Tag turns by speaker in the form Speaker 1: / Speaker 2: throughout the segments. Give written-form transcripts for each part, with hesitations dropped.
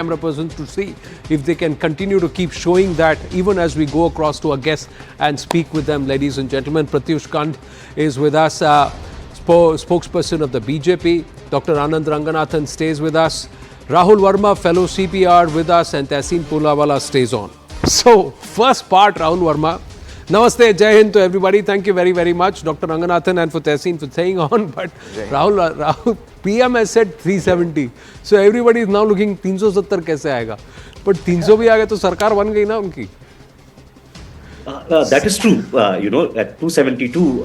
Speaker 1: camera person to see if they can continue to keep showing that even as we go across to our guests and speak with them. Ladies and gentlemen, Pratyush Kanth is with us, spokesperson of the BJP. Dr. Anand Ranganathan stays with us. Rahul Verma, fellow CPR, with us, and Tehseen Poonawalla stays on. So, first part, Rahul Verma. Namaste, Jai Hind to everybody. Thank you very, very much, Dr. Ranganathan, and for Tehseen for staying on. But Rahul, PM has said 370. So everybody is now looking 370 कैसे आएगा? But 300 भी आ गया तो सरकार बन गई ना उनकी.
Speaker 2: That is true. At 272,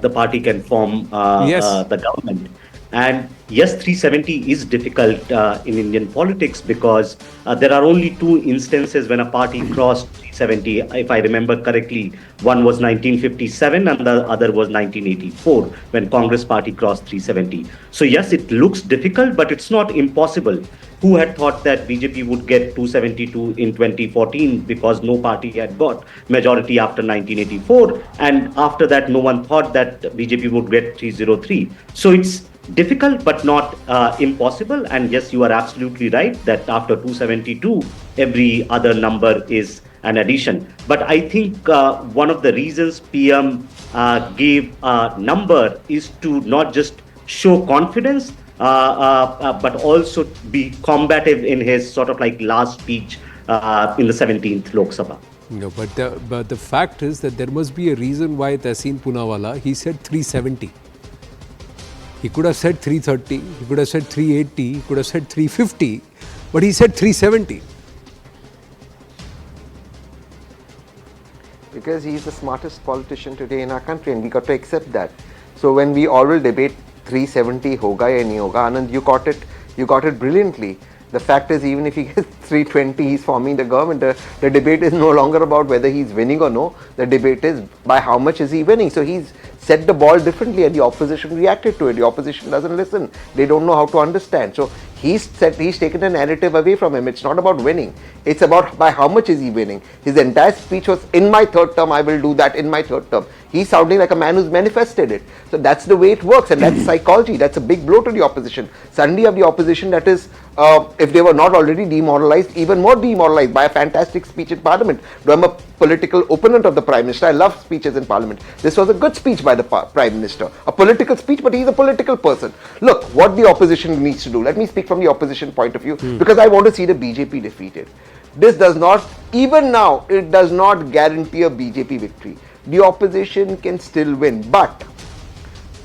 Speaker 2: the party can form the government. And yes, 370 is difficult in Indian politics because there are only two instances when a party crossed 370. If I remember correctly, one was 1957 and the other was 1984 when Congress party crossed 370. So yes, it looks difficult, but it's not impossible. Who had thought that BJP would get 272 in 2014 because no party had got majority after 1984, and after that no one thought that BJP would get 303. So it's difficult but not impossible, and yes, you are absolutely right that after 272 every other number is an addition. But I think one of the reasons PM gave a number is to not just show confidence but also be combative in his sort of like last speech in the 17th Lok Sabha.
Speaker 1: No, but the fact is that there must be a reason why Tehseen Poonawalla, he said 370. He could have said 330, he could have said 380, he could have said 350, but he said 370.
Speaker 3: Because he's the smartest politician today in our country, and we got to accept that. So when we all will debate 370 hoga ya nahi hoga, Anand, you got it brilliantly. The fact is, even if he gets 320, he's forming the government. The debate is no longer about whether he's winning or no. The debate is by how much is he winning. So he's set the ball differently, and the opposition reacted to it. The opposition doesn't listen. They don't know how to understand. So he's taken a narrative away from him. It's not about winning. It's about by how much is he winning. His entire speech was, in my third term, I will do that in my third term. He's sounding like a man who's manifested it. So that's the way it works, and that's psychology. That's a big blow to the opposition. Suddenly you have the opposition that is, if they were not already demoralized, even more demoralized by a fantastic speech in Parliament. I'm a political opponent of the Prime Minister. I love speeches in Parliament. This was a good speech by the Prime Minister. A political speech, but he's a political person. Look, what the opposition needs to do. Let me speak from the opposition point of view, because I want to see the BJP defeated. This does not, even now, it does not guarantee a BJP victory. The opposition can still win, but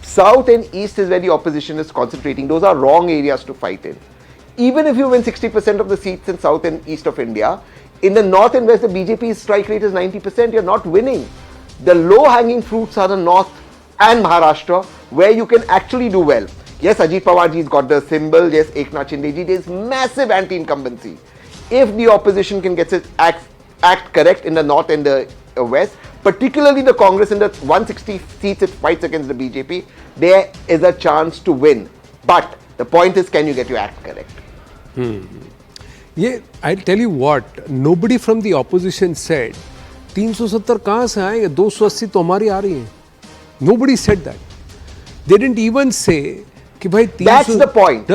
Speaker 3: South and East is where the opposition is concentrating. Those are wrong areas to fight in. Even if you win 60% of the seats in South and East of India, in the North and West, the BJP's strike rate is 90%. You're not winning. The low-hanging fruits are the North and Maharashtra, where you can actually do well. Yes, Ajit Pawarji's got the symbol. Yes, Eknath Shinde, there's massive anti-incumbency. If the opposition can get its act correct in the North and the West, particularly the Congress in the 160 seats it fights against the BJP, there is a chance to win. But the point is, can you get your act correct?
Speaker 1: Yeah, I'll tell you what, nobody from the opposition said 370 कहाँ से आएंगे, 280 तो हमारी आ रही हैं. Nobody said that. They didn't even say कि भाई 300.
Speaker 3: That's the point.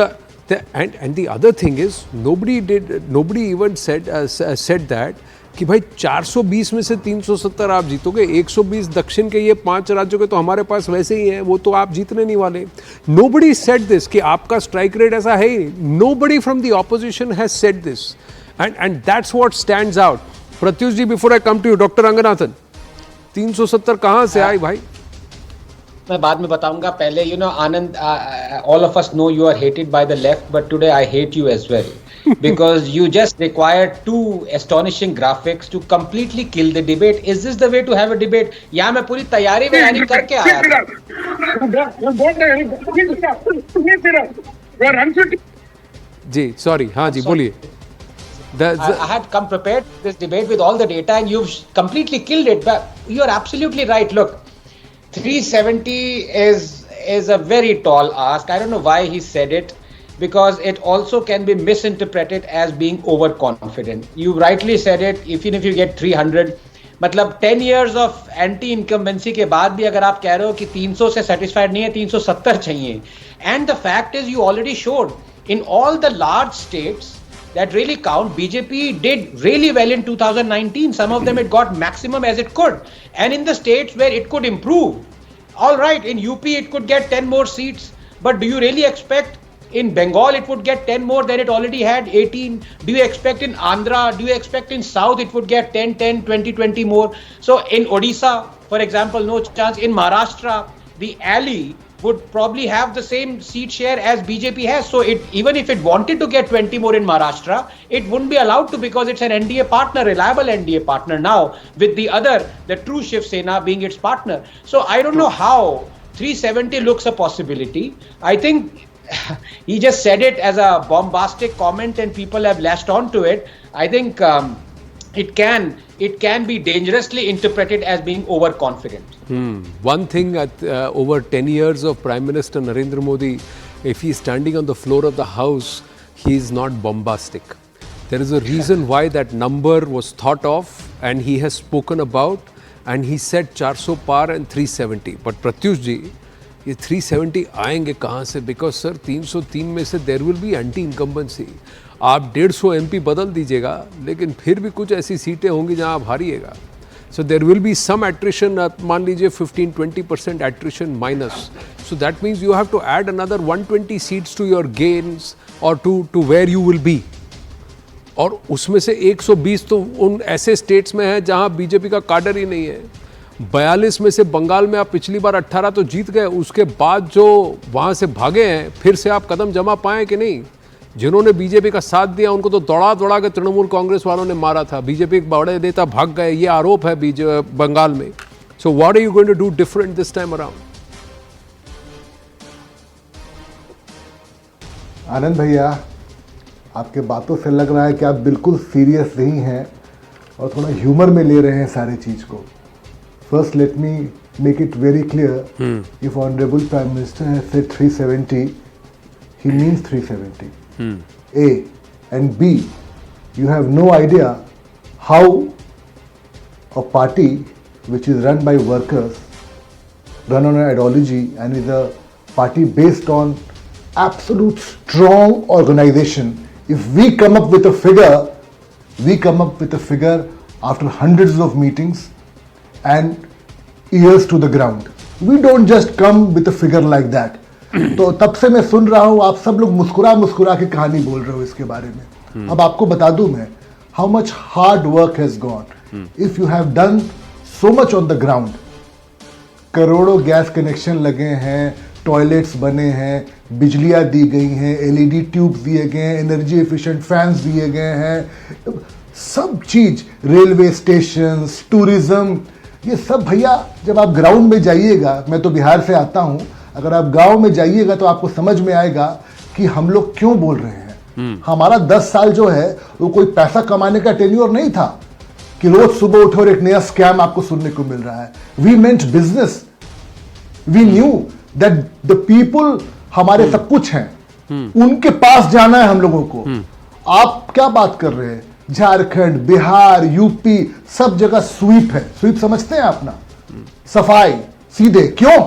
Speaker 1: And the other thing is, nobody even said that कि भाई 420 में से 370 आप जीतोगे, 120 दक्षिण के ये 5 राज्यों के तो हमारे पास वैसे ही हैं, वो तो आप जीतने नहीं वाले. Nobody said this कि आपका स्ट्राइक रेट ऐसा है ही. Nobody from the opposition has said this, and that's what stands out. Pratyush ji, before I come to you, Dr. Ranganathan, 370 कहाँ से आई भाई?
Speaker 4: मैं बाद में बताऊंगा. पहले Anand, all of us know you are hated by the left, but today I hate you as well. Because you just required two astonishing graphics to completely kill the debate. Is this the way to have a debate? यहाँ मैं पूरी तैयारी करके आया था.
Speaker 1: जी, sorry, हाँ जी, बोलिए.
Speaker 4: I had come prepared for this debate with all the data, and you've completely killed it. But you are absolutely right. Look, 370 is a very tall ask. I don't know why he said it, because it also can be misinterpreted as being overconfident. You rightly said it. Even if you get 300, मतलब 10 years of anti-incumbency के बाद भी अगर आप कह रहे हो कि 300 से satisfied नहीं है, 370 चाहिए. And the fact is, you already showed in all the large states, that really count. BJP did really well in 2019. Some of them it got maximum as it could. And in the states where it could improve, all right, in UP it could get 10 more seats. But do you really expect in Bengal it would get 10 more than it already had, 18? Do you expect in Andhra, do you expect in South it would get 10, 10, 20, 20 more? So in Odisha, for example, no chance. In Maharashtra, the ally would probably have the same seat share as BJP has. So even if it wanted to get 20 more in Maharashtra, it wouldn't be allowed to because it's an NDA partner, reliable NDA partner now, with the true Shiv Sena being its partner. So I don't know how 370 looks a possibility. I think he just said it as a bombastic comment and people have latched onto it. I think it can be dangerously interpreted as being overconfident.
Speaker 1: One thing over 10 years of Prime Minister Narendra Modi, if he is standing on the floor of the House, he is not bombastic. There is a reason why that number was thought of and he has spoken about, and he said 400 par and 370. But Pratyush ji, ये 370 आएंगे कहाँ से? Because sir 303 में से there will be anti-incumbency. आप 150 MP बदल दीजिएगा, लेकिन फिर भी कुछ ऐसी सीटें होंगी जहाँ आप हारिएगा. So there will be some attrition, मान लीजिए 15-20% attrition minus. So that means you have to add another 120 seats to your gains or to where you will be. और उसमें से 120 तो उन ऐसे स्टेट्स में है जहाँ बीजेपी का काडर ही नहीं है. 42 में से बंगाल में आप पिछली बार 18 तो जीत गए, उसके बाद जो वहाँ से भागे हैं, फिर से आप कदम जमा पाए कि नहीं? जिन्होंने बीजेपी का साथ दिया उनको तो दौड़ा के तृणमूल कांग्रेस वालों ने मारा था. बीजेपी के बड़े नेता भाग गए, ये आरोप है बंगाल में. So what are you going to do different this time around?
Speaker 5: Anand भैया, आपके बातों से लग रहा है कि आप बिल्कुल सीरियस नहीं हैं और थोड़ा ह्यूमर में ले रहे हैं सारी चीज को. First, let me make it very clear. If Honorable Prime Minister has said 370, he means 370. A. And B, you have no idea how a party which is run by workers, run on an ideology and is a party based on absolute strong organization. If we come up with a figure after hundreds of meetings and ears to the ground. We don't just come with a figure like that. तो तब से मैं सुन रहा हूँ आप सब लोग मुस्कुरा के कहानी बोल रहे हो इसके बारे में. अब आपको बता दूं मैं how much hard work has gone. If you have done so much on the ground, करोड़ों गैस कनेक्शन लगे हैं, टॉयलेट्स बने हैं, बिजलियाँ दी गई हैं, LED ट्यूब्स दिए गए हैं, एनर्जी एफिशिएंट फैंस दिए गए हैं, सब चीज, रेलवे स्टेशन, टूरिज्म, ये सब भैया जब आप ग्राउंड में जाइएगा, मैं तो बिहार से आता हूं, अगर आप गांव में जाइएगा तो आपको समझ में आएगा कि हम लोग क्यों बोल रहे हैं. हमारा 10 साल जो है वो कोई पैसा कमाने का टेन्योर नहीं था कि रोज सुबह उठो और एक नया स्कैम आपको सुनने को मिल रहा है. We meant business. We knew that the people हमारे सब कुछ हैं, उनके पास जाना है हम लोगों को. आप क्या बात कर रहे हैं? झारखंड, बिहार, यूपी, सब जगह स्वीप है. स्वीप समझते हैं आप ना? सफाई सीधे. क्यों?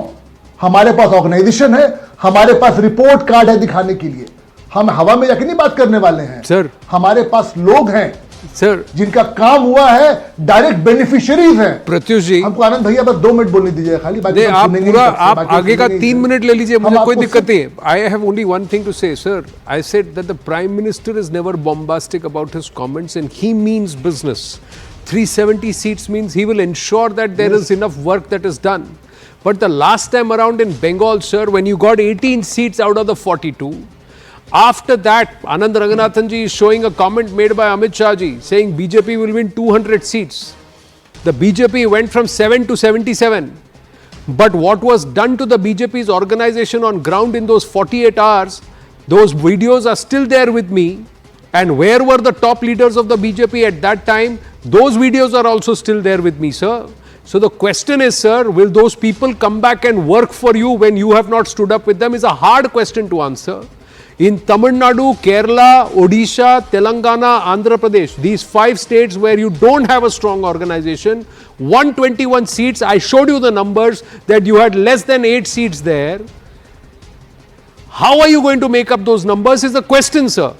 Speaker 5: हमारे पास ऑर्गेनाइजेशन है, हमारे पास रिपोर्ट कार्ड है दिखाने के लिए. हम हवा में जाके नहीं बात करने वाले हैं
Speaker 1: सर.
Speaker 5: हमारे पास लोग हैं
Speaker 1: सर
Speaker 5: जिनका काम हुआ है, डायरेक्ट बेनिफिशियरीज हैं.
Speaker 1: प्रत्युष जी,
Speaker 5: हमको आनंद भैया बस 2 मिनट बोलने दीजिए खाली. बाकी
Speaker 1: आप पूरा आप आगे का 3 मिनट ले लीजिए, मुझे कोई दिक्कत नहीं है. I have only one thing to say sir. I said that the prime minister is never bombastic about his comments and he means business. 370 seats means he will ensure that there is enough work that is done. But the last time around in Bengal, sir, when you got 18 seats out of the 42, after that, Anand Ranganathan ji is showing a comment made by Amit Shah ji saying BJP will win 200 seats. The BJP went from 7 to 77. But what was done to the BJP's organization on ground in those 48 hours, those videos are still there with me. And where were the top leaders of the BJP at that time? Those videos are also still there with me, sir. So the question is, sir, will those people come back and work for you when you have not stood up with them? Is a hard question to answer. In Tamil Nadu, Kerala, Odisha, Telangana, Andhra Pradesh, these 5 states where you don't have a strong organization, 121 seats, I showed you the numbers that you had less than 8 seats there. How are you going to make up those numbers is the question, sir.